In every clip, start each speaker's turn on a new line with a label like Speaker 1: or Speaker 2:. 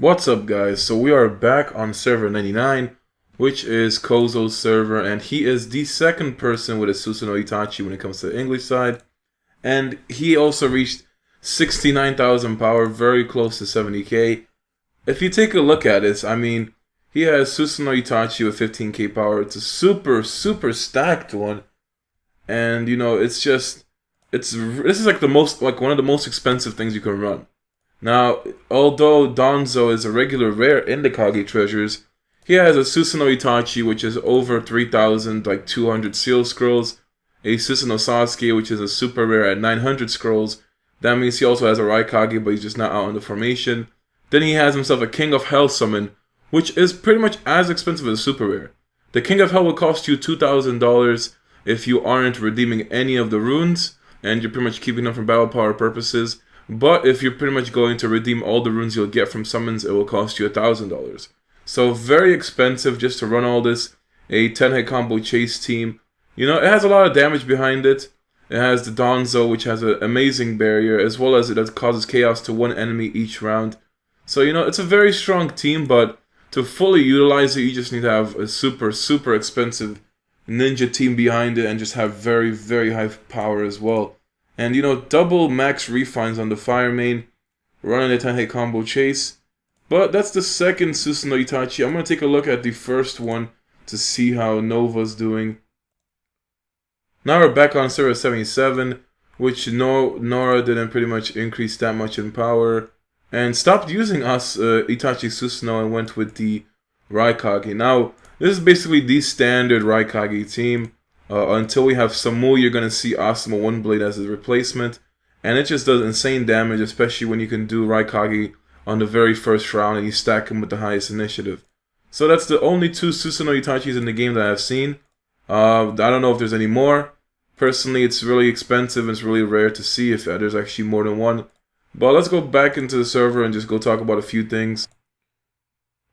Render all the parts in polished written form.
Speaker 1: What's up, guys? So we are back on server 99, which is Kozo's server, and he is the second person with a Susanoo Itachi when it comes to the English side. And he also reached 69,000 power, very close to 70k. If you take a look at this, I mean, he has Susanoo Itachi with 15k power. It's a super stacked one. And this is like one of the most expensive things you can run. Now, although Danzo is a regular rare in the Kage treasures, he has a Susanoo Itachi, which is over 3,000, like 200 seal scrolls, a Susanoo Sasuke, which is a super rare at 900 scrolls. That means he also has a Raikage, but he's just not out in the formation. Then he has himself a King of Hell summon, which is pretty much as expensive as a super rare. The King of Hell will cost you $2,000 if you aren't redeeming any of the runes, and you're pretty much keeping them for battle power purposes. But if you're pretty much going to redeem all the runes you'll get from summons, it will cost you $1,000. So very expensive just to run all this. A 10-hit combo chase team. It has a lot of damage behind it. It has the Danzo, which has an amazing barrier, as well as it causes chaos to one enemy each round. So, it's a very strong team, but to fully utilize it, you just need to have a super expensive ninja team behind it and just have very high power as well. And double max refines on the fire main, running a 10-hit combo chase. But that's the second Susanoo Itachi. I'm going to take a look at the first one to see how Nova's doing. Now we're back on server 77, which Nora didn't pretty much increase that much in power. And stopped using Itachi Susanoo and went with the Raikage. Now, this is basically the standard Raikage team. Until we have Samu, you're going to see Asuma One Blade as a replacement. And it just does insane damage, especially when you can do Raikage on the very first round and you stack him with the highest initiative. So that's the only two Susanoo Itachis in the game that I've seen. I don't know if there's any more. Personally, it's really expensive and it's really rare to see if there's actually more than one. But let's go back into the server and just go talk about a few things.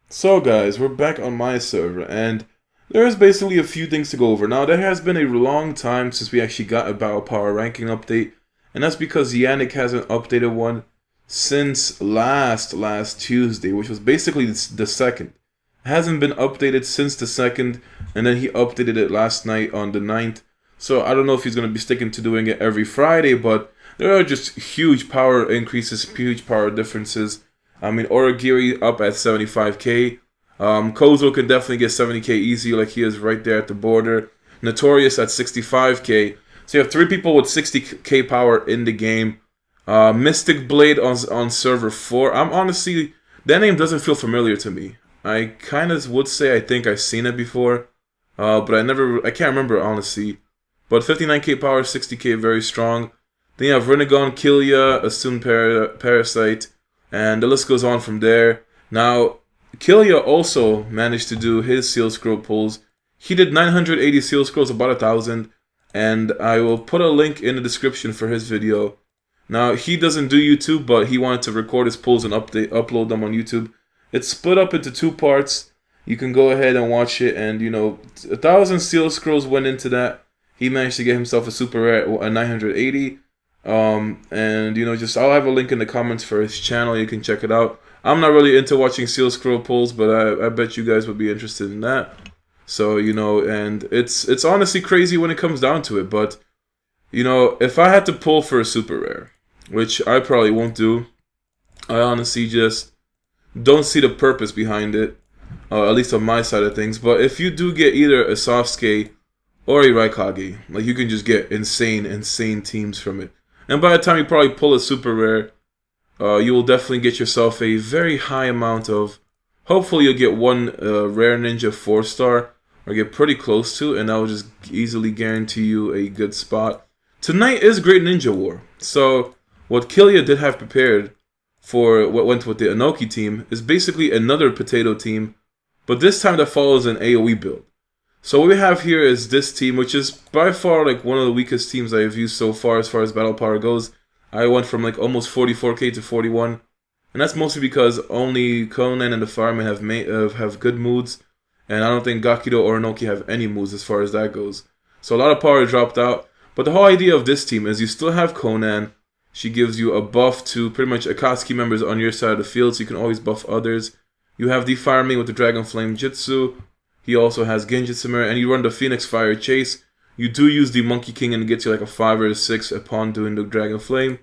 Speaker 1: So guys, we're back on my server, and there's basically a few things to go over. Now, there has been a long time since we actually got a Battle Power ranking update, and that's because Yannick hasn't updated one since last Tuesday, which was basically the 2nd. It hasn't been updated since the 2nd, and then he updated it last night on the 9th. So I don't know if he's going to be sticking to doing it every Friday, but there are just huge power increases, huge power differences. I mean, Origiri up at 75k. Kozo can definitely get 70k easy, like he is right there at the border. Notorious at 65k. So you have 3 people with 60k power in the game. Mystic Blade on server 4. I'm honestly, that name doesn't feel familiar to me. I kind of would say I think I've seen it before, but I can't remember honestly. But 59k power, 60k, very strong. Then you have Renegon, Killia, Assumed Parasite, and the list goes on from there. Now, Killia also managed to do his seal scroll pulls. He did 980 seal scrolls, about 1,000, and I will put a link in the description for his video. Now, he doesn't do YouTube, but he wanted to record his pulls and upload them on YouTube. It's split up into 2 parts. You can go ahead and watch it, and 1,000 seal scrolls went into that. He managed to get himself a super rare at 980. And I'll have a link in the comments for his channel. You can check it out. I'm not really into watching seal scroll pulls, but I bet you guys would be interested in that. So, and it's honestly crazy when it comes down to it. But, if I had to pull for a super rare, which I probably won't do, I honestly just don't see the purpose behind it, at least on my side of things. But if you do get either a Sasuke or a Raikage, like you can just get insane teams from it. And by the time you probably pull a super rare, you will definitely get yourself a very high amount of... Hopefully you'll get one rare ninja 4-star, or get pretty close to, and that will just easily guarantee you a good spot. Tonight is Great Ninja War, so what Killia did have prepared for what went with the Onoki team is basically another potato team, but this time that follows an AoE build. So what we have here is this team, which is by far like one of the weakest teams I've used so far as battle power goes. I went from like almost 44k to 41, and that's mostly because only Conan and the Fireman have good moods, and I don't think Gakido or Onoki have any moods as far as that goes. So a lot of power dropped out, but the whole idea of this team is you still have Conan, She gives you a buff to pretty much Akatsuki members on your side of the field, so you can always buff others. You have the Fireman with the Dragon Flame Jutsu. He also has Genjutsu Mirror, and you run the Phoenix Fire Chase. You do use the Monkey King and it gets you like a 5 or a 6 upon doing the Dragon Flame.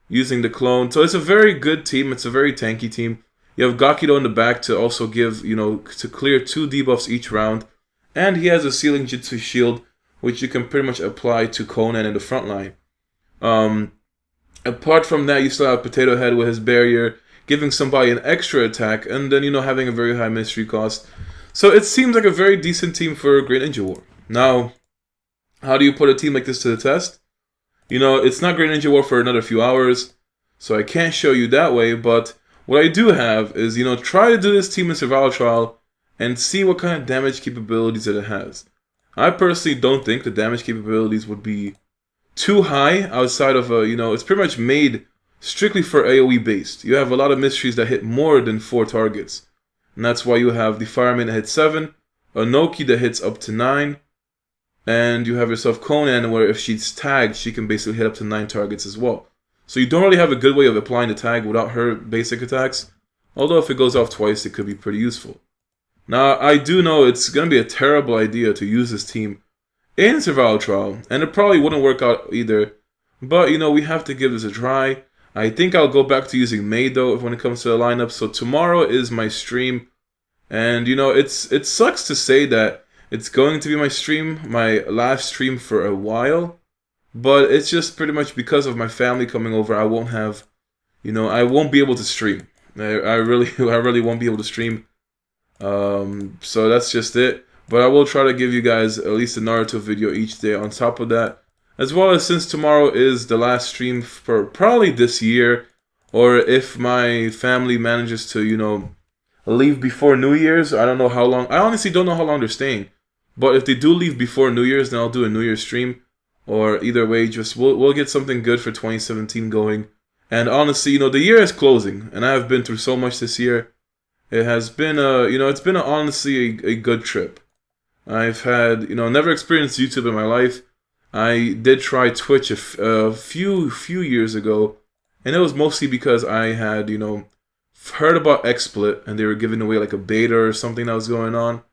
Speaker 1: Using the clone. So it's a very good team. It's a very tanky team. You have Gakido in the back to also give, to clear 2 debuffs each round. And he has a Sealing Jutsu Shield, which you can pretty much apply to Conan in the front line. Apart from that, you still have Potato Head with his barrier, giving somebody an extra attack, and then, having a very high mystery cost. So it seems like a very decent team for Great Ninja War. Now, how do you put a team like this to the test? It's not Great Ninja War for another few hours, so I can't show you that way, but what I do have is, try to do this team in Survival Trial and see what kind of damage capabilities that it has. I personally don't think the damage capabilities would be too high outside of it's pretty much made strictly for AoE based. You have a lot of mysteries that hit more than 4 targets. And that's why you have the Fireman that hits 7, Onoki that hits up to 9, and you have yourself Conan where if she's tagged, she can basically hit up to 9 targets as well. So you don't really have a good way of applying the tag without her basic attacks. Although if it goes off twice, it could be pretty useful. Now, I do know it's going to be a terrible idea to use this team in Survival Trial, and it probably wouldn't work out either. But, we have to give this a try. I think I'll go back to using May, though, when it comes to the lineup. So tomorrow is my stream. And, it sucks to say that it's going to be my last stream for a while. But it's just pretty much because of my family coming over, I won't have, I won't be able to stream. I really won't be able to stream. So that's just it. But I will try to give you guys at least a Naruto video each day on top of that. As well as since tomorrow is the last stream for probably this year. Or if my family manages to, leave before New Year's. I don't know how long. I honestly don't know how long they're staying. But if they do leave before New Year's, then I'll do a New Year's stream. Or either way, just we'll get something good for 2017 going. And honestly, the year is closing. And I have been through so much this year. It has been it's been honestly a good trip. I've had, never experienced YouTube in my life. I did try Twitch a few years ago, and it was mostly because I had, heard about XSplit, and they were giving away like a beta or something that was going on.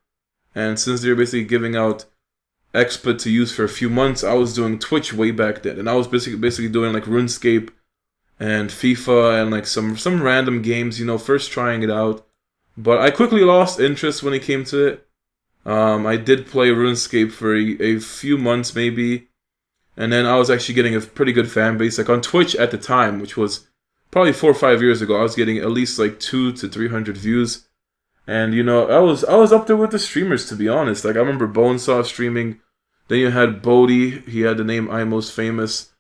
Speaker 1: And since they were basically giving out XSplit to use for a few months, I was doing Twitch way back then, and I was basically doing like RuneScape and FIFA and like some random games, first trying it out. But I quickly lost interest when it came to it. I did play RuneScape for a few months maybe, and then I was actually getting a pretty good fan base. Like on Twitch at the time, which was probably 4 or 5 years ago, I was getting at least like 200 to 300 views, and I was up there with the streamers, to be honest. Like I remember Bonesaw streaming. Then you had Bodhi. He had the name I'm Most Famous,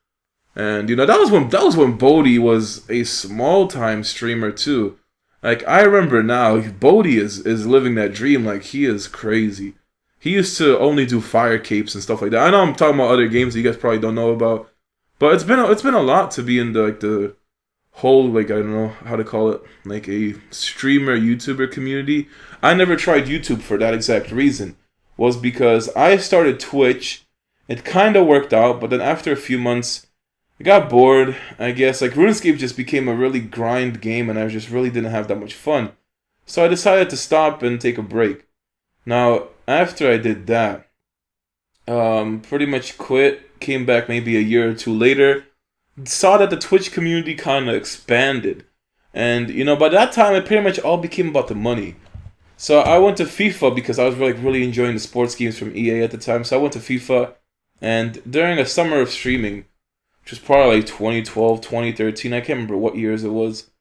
Speaker 1: and that was when Bodhi was a small time streamer too. Like, I remember now, Bodhi is living that dream. Like, he is crazy. He used to only do fire capes and stuff like that. I know I'm talking about other games that you guys probably don't know about. But it's been a lot to be in the whole, like, I don't know how to call it, like a streamer, YouTuber community. I never tried YouTube for that exact reason. Was because I started Twitch. It kind of worked out, but then after a few months, I got bored, I guess. Like, RuneScape just became a really grind game, and I just really didn't have that much fun. So I decided to stop and take a break. Now, after I did that, pretty much quit, came back maybe a year or two later, saw that the Twitch community kind of expanded. And, by that time, it pretty much all became about the money. So I went to FIFA because I was really enjoying the sports games from EA at the time. So I went to FIFA, and during a summer of streaming, which was probably like 2012, 2013. I can't remember what years it was.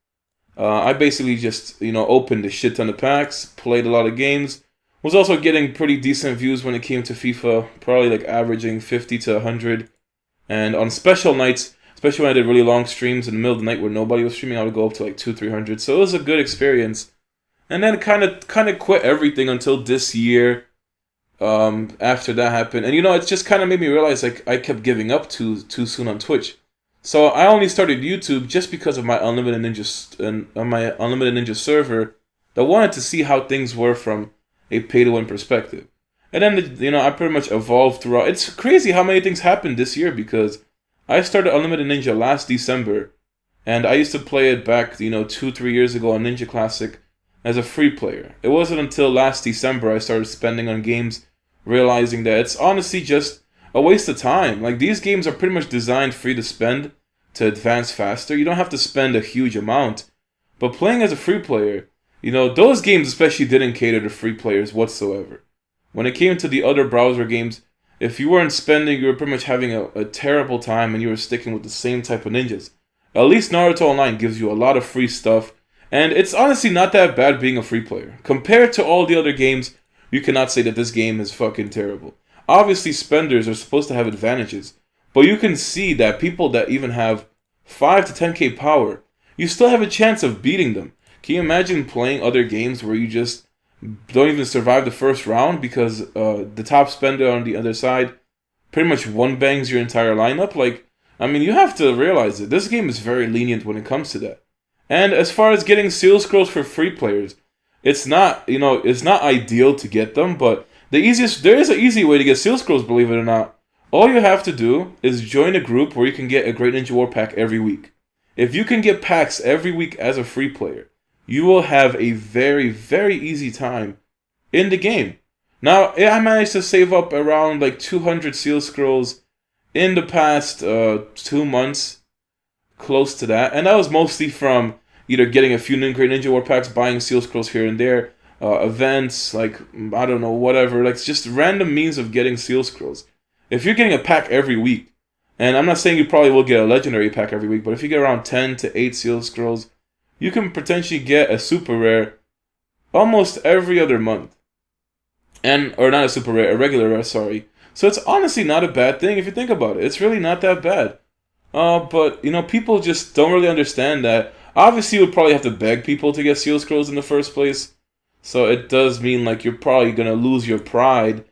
Speaker 1: I basically just, opened a shit ton of packs, played a lot of games. Was also getting pretty decent views when it came to FIFA, probably like averaging 50 to 100. And on special nights, especially when I did really long streams in the middle of the night where nobody was streaming, I would go up to like 200-300. So it was a good experience. And then kind of quit everything until this year. After that happened, and it just kind of made me realize like I kept giving up too soon on Twitch. So I only started YouTube just because of my Unlimited Ninja server that wanted to see how things were from a pay-to-win perspective. And then I pretty much evolved throughout. It's crazy how many things happened this year because I started Unlimited Ninja last December, and I used to play it back, 2-3 years ago on Ninja Classic as a free player. It wasn't until last December I started spending on games, realizing that it's honestly just a waste of time. Like, these games are pretty much designed for you to spend to advance faster. You don't have to spend a huge amount. But playing as a free player, those games especially didn't cater to free players whatsoever. When it came to the other browser games, if you weren't spending, you were pretty much having a terrible time and you were sticking with the same type of ninjas. At least Naruto Online gives you a lot of free stuff, and it's honestly not that bad being a free player. Compared to all the other games, you cannot say that this game is fucking terrible. Obviously, spenders are supposed to have advantages, but you can see that people that even have 5 to 10k power, you still have a chance of beating them. Can you imagine playing other games where you just don't even survive the first round because the top spender on the other side pretty much one-bangs your entire lineup? You have to realize that this game is very lenient when it comes to that. And as far as getting seal scrolls for free players, it's not ideal to get them, but there is an easy way to get seal scrolls, believe it or not. All you have to do is join a group where you can get a Great Ninja War pack every week. If you can get packs every week as a free player, you will have a very, very easy time in the game. Now, I managed to save up around 200 seal scrolls in the past 2 months, close to that. And that was mostly from either getting a few Great Ninja War packs, buying seal scrolls here and there, events, I don't know, whatever. Just random means of getting seal scrolls. If you're getting a pack every week, and I'm not saying you probably will get a legendary pack every week, but if you get around 10 to 8 seal scrolls, you can potentially get a super rare almost every other month. Or not a super rare, a regular rare, sorry. So it's honestly not a bad thing if you think about it. It's really not that bad. But, people just don't really understand that. Obviously, you would probably have to beg people to get seal scrolls in the first place. So it does mean, you're probably going to lose your pride.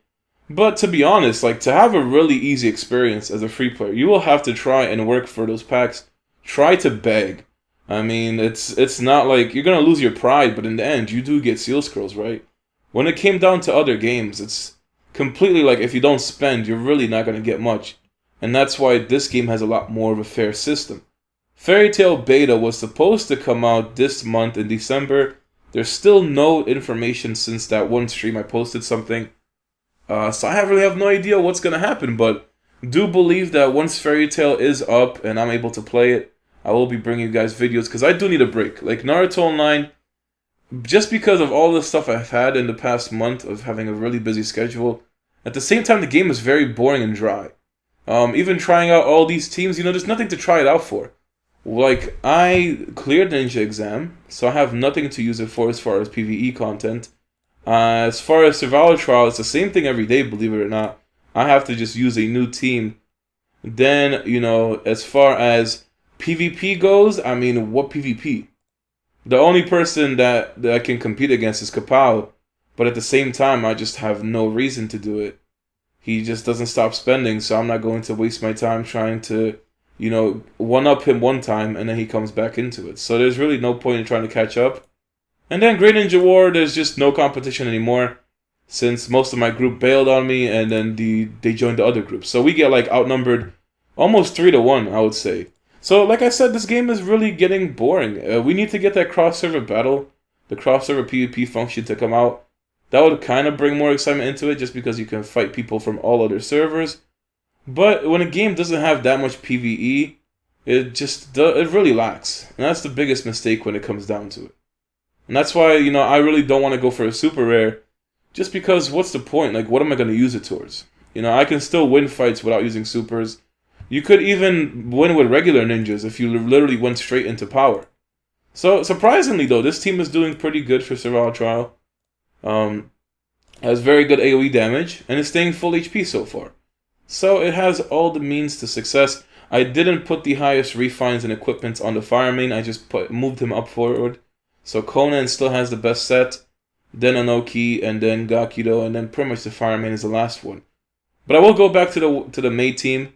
Speaker 1: But to be honest, to have a really easy experience as a free player, you will have to try and work for those packs. Try to beg. It's not like you're going to lose your pride, but in the end, you do get seal scrolls, right? When it came down to other games, it's completely if you don't spend, you're really not going to get much. And that's why this game has a lot more of a fair system. Fairy Tail Beta was supposed to come out this month in December. There's still no information since that one stream I posted something. So I really have no idea what's going to happen, but do believe that once Fairy Tail is up and I'm able to play it, I will be bringing you guys videos because I do need a break. Naruto Online, just because of all the stuff I've had in the past month of having a really busy schedule, at the same time the game is very boring and dry. Even trying out all these teams, there's nothing to try it out for. I cleared Ninja exam, so I have nothing to use it for as far as PvE content. As far as survival trial, it's the same thing every day, believe it or not. I have to just use a new team. Then, as far as PvP goes, what PvP? The only person that I can compete against is Kapow, but at the same time, I just have no reason to do it. He just doesn't stop spending, so I'm not going to waste my time trying to, one-up him one time, and then he comes back into it. So there's really no point in trying to catch up. And then Great Ninja War, there's just no competition anymore, since most of my group bailed on me, and then they joined the other group. So we get, outnumbered almost 3-1, I would say. So, like I said, this game is really getting boring. We need to get that cross-server battle, the cross-server PvP function to come out. That would kind of bring more excitement into it, just because you can fight people from all other servers. But when a game doesn't have that much PvE, it really lacks. And that's the biggest mistake when it comes down to it. And that's why, I really don't want to go for a super rare, just because what's the point? What am I going to use it towards? I can still win fights without using supers. You could even win with regular ninjas if you literally went straight into power. So, surprisingly though, this team is doing pretty good for Survival Trial. Has very good AoE damage, and is staying full HP so far. So, it has all the means to success. I didn't put the highest refines and equipment on the Fire Main, I just moved him up forward. So, Conan still has the best set, then Onoki, and then Gakido, and then pretty much the Fire Main is the last one. But I will go back to the Mei team.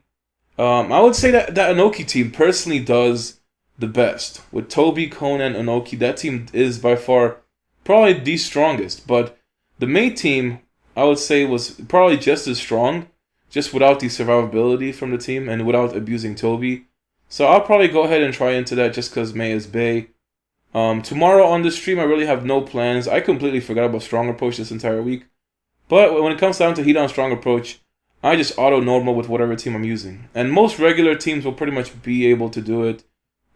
Speaker 1: I would say that Onoki team personally does the best. With Toby, Conan, Onoki, that team is by far probably the strongest. But the Mei team, I would say, was probably just as strong, just without the survivability from the team and without abusing Toby. So I'll probably go ahead and try into that just because May is Bay. Tomorrow on the stream, I really have no plans. I completely forgot about Strong Approach this entire week. But when it comes down to Heat on Strong Approach, I just auto-normal with whatever team I'm using. And most regular teams will pretty much be able to do it.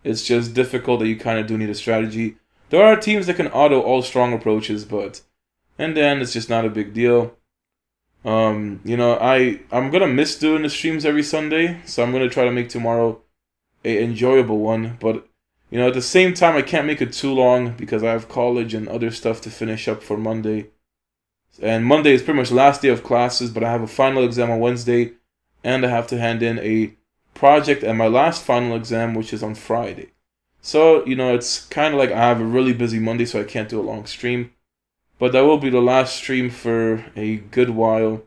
Speaker 1: It's just difficult that you kind of do need a strategy. There are teams that can auto all Strong Approaches, but in the end, it's just not a big deal. I'm going to miss doing the streams every Sunday, so I'm going to try to make tomorrow an enjoyable one. But, at the same time, I can't make it too long because I have college and other stuff to finish up for Monday. And Monday is pretty much the last day of classes, but I have a final exam on Wednesday, and I have to hand in a project and my last final exam, which is on Friday. So, it's kind of like I have a really busy Monday, so I can't do a long stream. But that will be the last stream for a good while.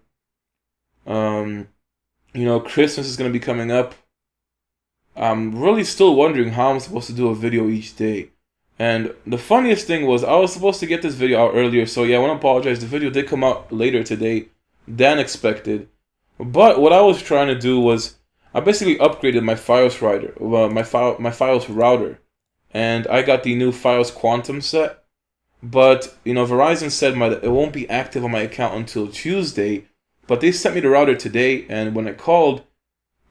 Speaker 1: Christmas is going to be coming up. I'm really still wondering how I'm supposed to do a video each day. And the funniest thing was, I was supposed to get this video out earlier, so yeah, I want to apologize. The video did come out later today than expected. But what I was trying to do was, I basically upgraded my Fios router, and I got the new Fios Quantum set. But Verizon said it won't be active on my account until Tuesday. But they sent me the router today, and when I called,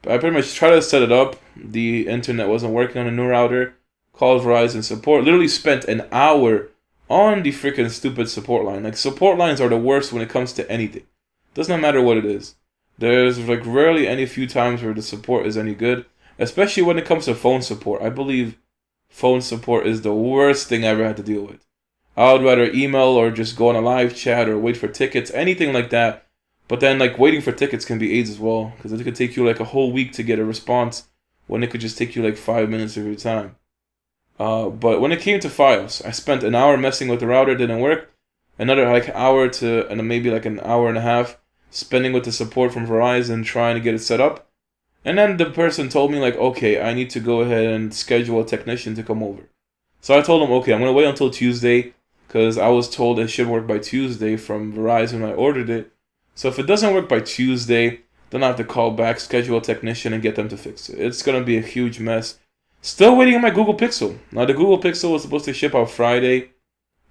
Speaker 1: I pretty much tried to set it up. The internet wasn't working on the new router. Called Verizon support. Literally spent an hour on the freaking stupid support line. Like, support lines are the worst when it comes to anything. Doesn't matter what it is. There's like rarely any few times where the support is any good, especially when it comes to phone support. I believe phone support is the worst thing I ever had to deal with. I would rather email or just go on a live chat or wait for tickets, anything like that. But then, like, waiting for tickets can be AIDS as well, because it could take you like a whole week to get a response when it could just take you like 5 minutes of your time. But when it came to Fios, I spent an hour messing with the router, didn't work. Another hour and maybe like an hour and a half spending with the support from Verizon trying to get it set up. And then the person told me like, okay, I need to go ahead and schedule a technician to come over. So I told him, okay, I'm going to wait until Tuesday because I was told it should work by Tuesday from Verizon when I ordered it. So if it doesn't work by Tuesday, then I have to call back, schedule a technician, and get them to fix it. It's going to be a huge mess. Still waiting on my Google Pixel. Now, the Google Pixel was supposed to ship out Friday.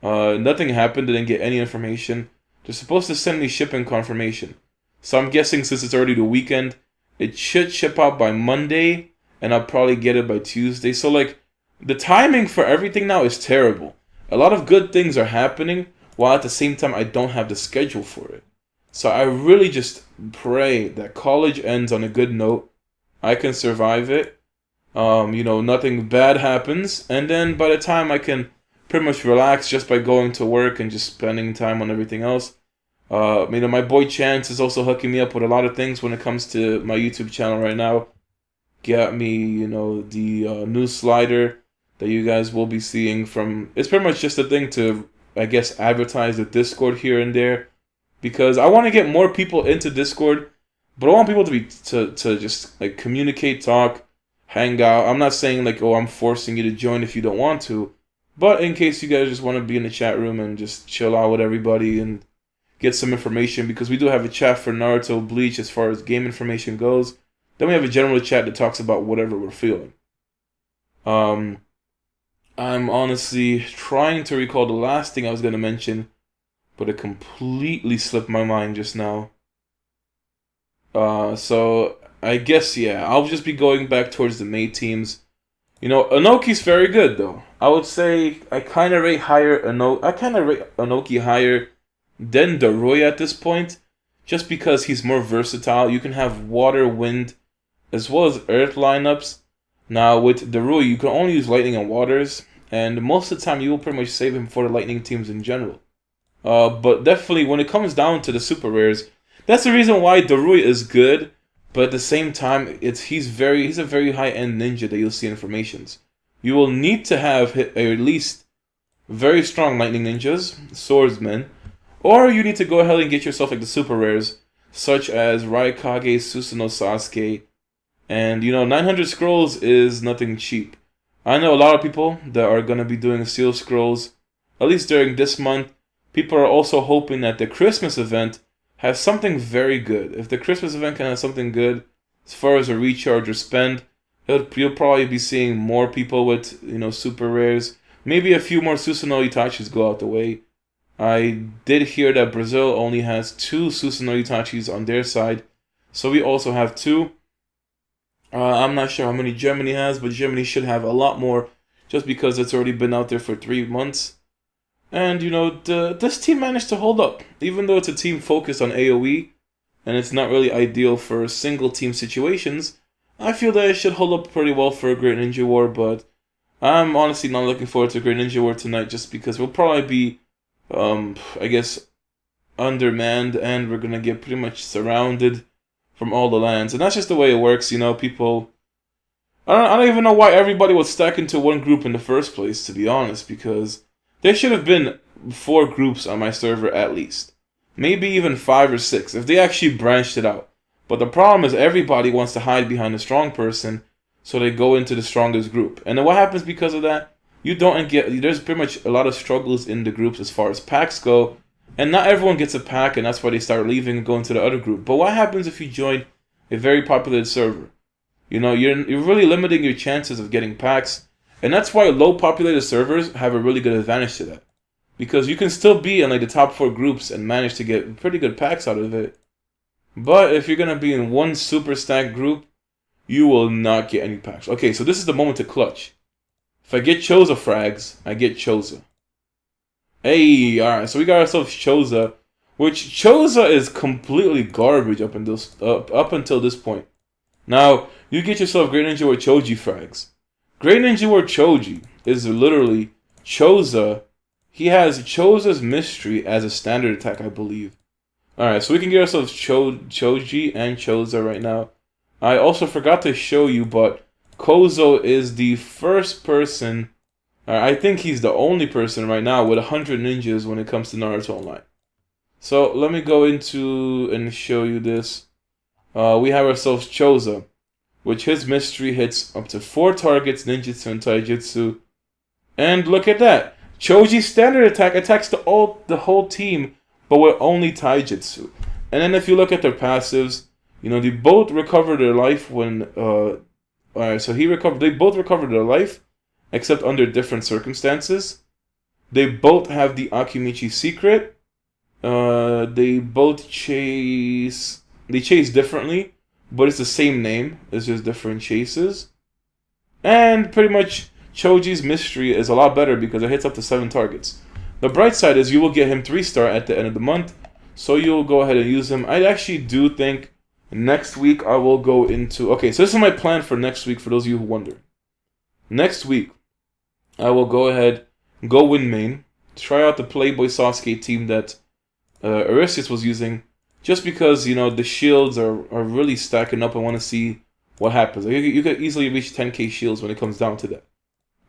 Speaker 1: Nothing happened. Didn't get any information. They're supposed to send me shipping confirmation. So I'm guessing since it's already the weekend, it should ship out by Monday, and I'll probably get it by Tuesday. So, like, the timing for everything now is terrible. A lot of good things are happening, while at the same time I don't have the schedule for it. So I really just pray that college ends on a good note. I can survive it. Nothing bad happens. And then by the time I can pretty much relax just by going to work and just spending time on everything else. My boy Chance is also hooking me up with a lot of things when it comes to my YouTube channel right now. Got me, the new slider that you guys will be seeing from... It's pretty much just a thing to, I guess, advertise the Discord here and there. Because I want to get more people into Discord, but I want people to just like communicate, talk, hang out. I'm not saying like, oh, I'm forcing you to join if you don't want to, but in case you guys just want to be in the chat room and just chill out with everybody and get some information, because we do have a chat for Naruto, Bleach as far as game information goes. Then we have a general chat that talks about whatever we're feeling. I'm honestly trying to recall the last thing I was going to mention, but it completely slipped my mind just now. So I guess, yeah, I'll just be going back towards the May teams. Onoki's very good, though. I would say I kind of rate Onoki higher than Darui at this point, just because he's more versatile. You can have water, wind, as well as earth lineups. Now, with Darui, you can only use lightning and waters, and most of the time you will pretty much save him for the lightning teams in general. But definitely, when it comes down to the super rares, that's the reason why Darui is good. But at the same time, he's a very high-end ninja that you'll see in formations. You will need to have at least very strong lightning ninjas, swordsmen, or you need to go ahead and get yourself like the super rares, such as Raikage, Susanoo, Sasuke, and 900 scrolls is nothing cheap. I know a lot of people that are gonna be doing seal scrolls, at least during this month. People are also hoping that the Christmas event has something very good. If the Christmas event can have something good as far as a recharge or spend, you'll probably be seeing more people with, super rares. Maybe a few more Susanoo Itachis go out the way. I did hear that Brazil only has 2 Susanoo Itachis on their side, so we also have 2. I'm not sure how many Germany has, but Germany should have a lot more just because it's already been out there for 3 months. And, this team managed to hold up. Even though it's a team focused on AoE, and it's not really ideal for single team situations, I feel that it should hold up pretty well for a Great Ninja War, but I'm honestly not looking forward to a Great Ninja War tonight just because we'll probably be, I guess, undermanned, and we're going to get pretty much surrounded from all the lands. And that's just the way it works, people... I don't even know why everybody was stacked into one group in the first place, to be honest, because there should have been 4 groups on my server at least. Maybe even 5 or 6, if they actually branched it out. But the problem is everybody wants to hide behind a strong person, so they go into the strongest group. And then what happens because of that? There's pretty much a lot of struggles in the groups as far as packs go, and not everyone gets a pack, and that's why they start leaving and going to the other group. But what happens if you join a very populated server? You're really limiting your chances of getting packs, and that's why low populated servers have a really good advantage to that. Because you can still be in like the top 4 groups and manage to get pretty good packs out of it. But if you're going to be in one super stacked group, you will not get any packs. Okay, so this is the moment to clutch. If I get Choza frags, I get Choza. Hey, alright, so we got ourselves Choza, which Choza is completely garbage up until this point. Now, you get yourself Great Ninja War Choji frags. Great Ninja War Choji is literally Choza. He has Choza's Mystery as a standard attack, I believe. Alright, so we can get ourselves Choji and Choza right now. I also forgot to show you, but Kozo is the first person, I think he's the only person right now with 100 ninjas when it comes to Naruto Online. So let me go into and show you this. We have ourselves Choza, which his mystery hits up to 4 targets, ninjutsu and taijutsu. And look at that. Choji's standard attack attacks the whole team, but with only taijutsu. And then if you look at their passives, they both recover their life when... Alright, so they both recovered their life, except under different circumstances. They both have the Akimichi secret. They both chase... They chase differently, but it's the same name. It's just different chases. And pretty much, Choji's mystery is a lot better because it hits up to 7 targets. The bright side is you will get him 3-star at the end of the month, so you'll go ahead and use him. I actually do think next week I will go into... Okay, so this is my plan for next week for those of you who wonder. Next week, I will go ahead, go win main, try out the Playboy Sasuke team that Abyssus was using, just because, the shields are really stacking up. I want to see what happens. You could easily reach 10k shields when it comes down to that.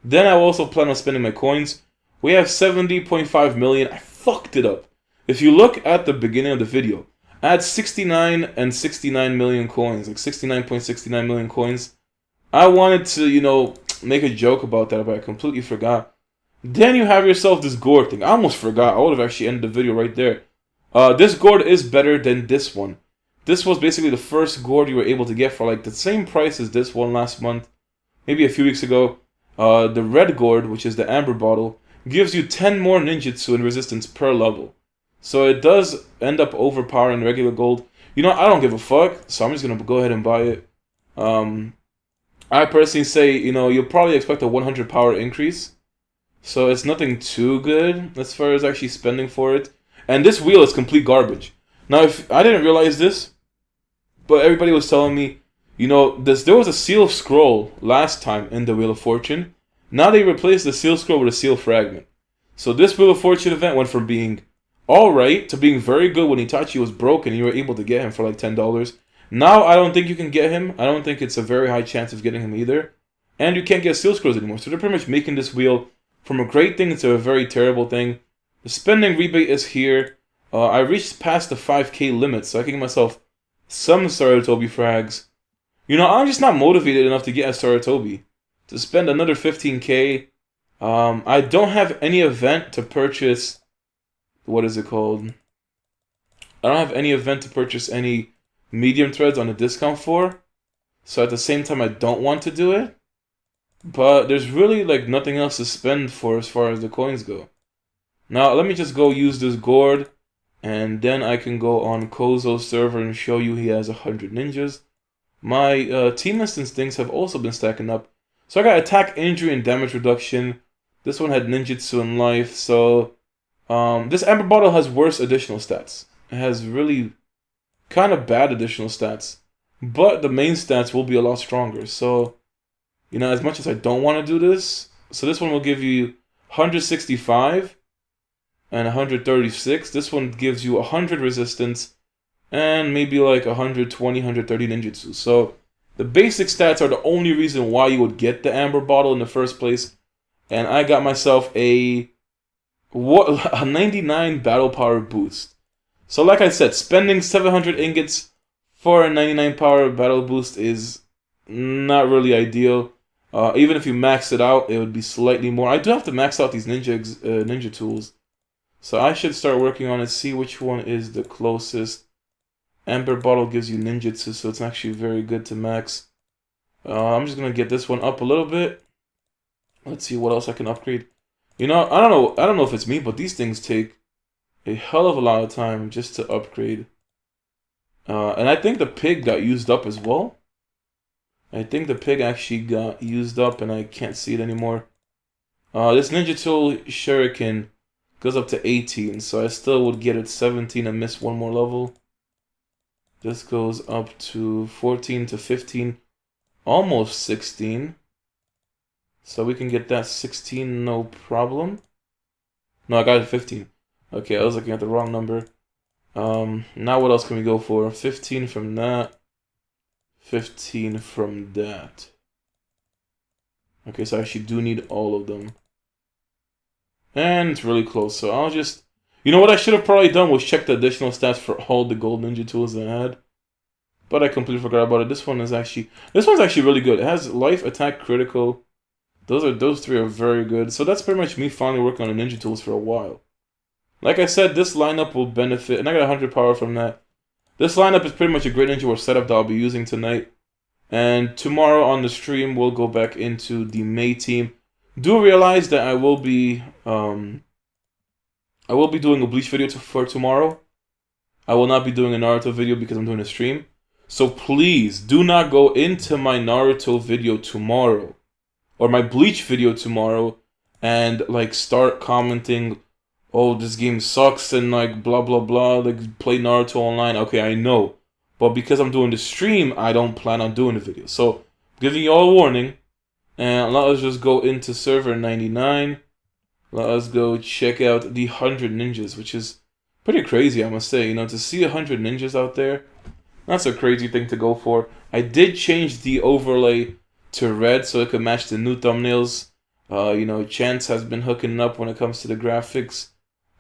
Speaker 1: Then I will also plan on spending my coins. We have 70.5 million. I fucked it up. If you look at the beginning of the video, I had 69 and 69 million coins, like 69.69 million coins. I wanted to, make a joke about that, but I completely forgot. Then you have yourself this gourd thing. I almost forgot. I would have actually ended the video right there. This gourd is better than this one. This was basically the first gourd you were able to get for like the same price as this one last month, maybe a few weeks ago. The red gourd, which is the amber bottle, gives you 10 more ninjutsu and resistance per level. So it does end up overpowering regular gold. I don't give a fuck, so I'm just going to go ahead and buy it. I personally say, you'll probably expect a 100 power increase. So it's nothing too good as far as actually spending for it. And this wheel is complete garbage. Now, if I didn't realize this, but everybody was telling me, there was a seal scroll last time in the Wheel of Fortune. Now they replaced the seal scroll with a seal fragment. So this Wheel of Fortune event went from being alright to being very good when Itachi was broken and you were able to get him for like $10. Now I don't think you can get him. I don't think it's a very high chance of getting him either. And you can't get seal scrolls anymore. So they're pretty much making this wheel from a great thing to a very terrible thing. The spending rebate is here. I reached past the 5k limit, so I can get myself some Sarutobi frags. I'm just not motivated enough to get a Sarutobi. To spend another 15k. I don't have any event to purchase... What is it called? I don't have any event to purchase any medium threads on a discount for. So at the same time, I don't want to do it. But there's really like nothing else to spend for as far as the coins go. Now, let me just go use this gourd. And then I can go on Kozo's server and show you he has 100 ninjas. My team instance things have also been stacking up. So I got attack, injury, and damage reduction. This one had ninjutsu and life. So this amber bottle has worse additional stats. It has really kind of bad additional stats. But the main stats will be a lot stronger. So, you know, as much as I don't want to do this. So this one will give you 165 and 136. This one gives you 100 resistance and maybe like 120, 130 ninjutsu. So the basic stats are the only reason why you would get the amber bottle in the first place. And I got myself a 99 battle power boost. So like I said, spending 700 ingots for a 99 power battle boost is not really ideal. Even if you max it out, it would be slightly more. I do have to max out these ninja tools. So I should start working on it, see which one is the closest. Amber bottle gives you ninjutsu, so it's actually very good to max. I'm just gonna get this one up a little bit. Let's see what else I can upgrade. You know, I don't know if it's me, but these things take a hell of a lot of time just to upgrade. And I think the pig got used up as well. I think the pig actually got used up and I can't see it anymore. This ninja tool shuriken goes up to 18, so I still would get it 17 and miss one more level. This goes up to 14 to 15, almost 16. So we can get that 16 no problem. No, I got it 15. Okay, I was looking at the wrong number. Now what else can we go for? 15 from that. 15 from that. Okay, so I actually do need all of them. And it's really close, so I'll just... You know what I should have probably done was check the additional stats for all the gold ninja tools that I had. But I completely forgot about it. This one's actually really good. It has life, attack, critical. Those three are very good. So that's pretty much me finally working on the ninja tools for a while. Like I said, this lineup will benefit, and I got 100 power from that. This lineup is pretty much a great ninja war setup that I'll be using tonight. And tomorrow on the stream, we'll go back into the May team. Do realize that I will be doing a Bleach video for tomorrow. I will not be doing a Naruto video because I'm doing a stream. So please do not go into my Naruto video tomorrow or my Bleach video tomorrow and like start commenting, oh, this game sucks and like blah blah blah, like play Naruto Online. Okay, I know. But because I'm doing the stream, I don't plan on doing the video. So giving you all a warning. And let us just go into server 99. Let us go check out the 100 ninjas, which is pretty crazy, I must say. You know, to see 100 ninjas out there, that's a crazy thing to go for. I did change the overlay to red so it could match the new thumbnails. You know, Chance has been hooking up when it comes to the graphics.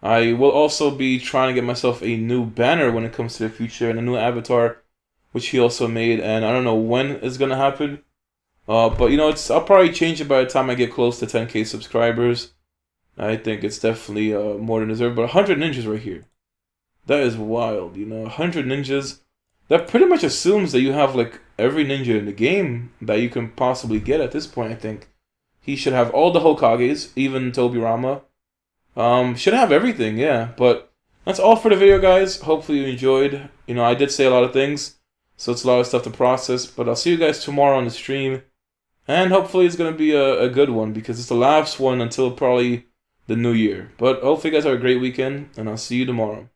Speaker 1: I will also be trying to get myself a new banner when it comes to the future and a new avatar, which he also made. And I don't know when it's going to happen. But you know, I'll probably change it by the time I get close to 10k subscribers. I think it's definitely more than deserved. But 100 ninjas right here. That is wild, you know. 100 ninjas. That pretty much assumes that you have like every ninja in the game that you can possibly get at this point, I think. He should have all the Hokages, even Tobirama. Should have everything, yeah. But that's all for the video, guys. Hopefully you enjoyed. You know, I did say a lot of things, so it's a lot of stuff to process. But I'll see you guys tomorrow on the stream. And hopefully it's going to be a good one because it's the last one until probably the new year. But hopefully you guys have a great weekend, and I'll see you tomorrow.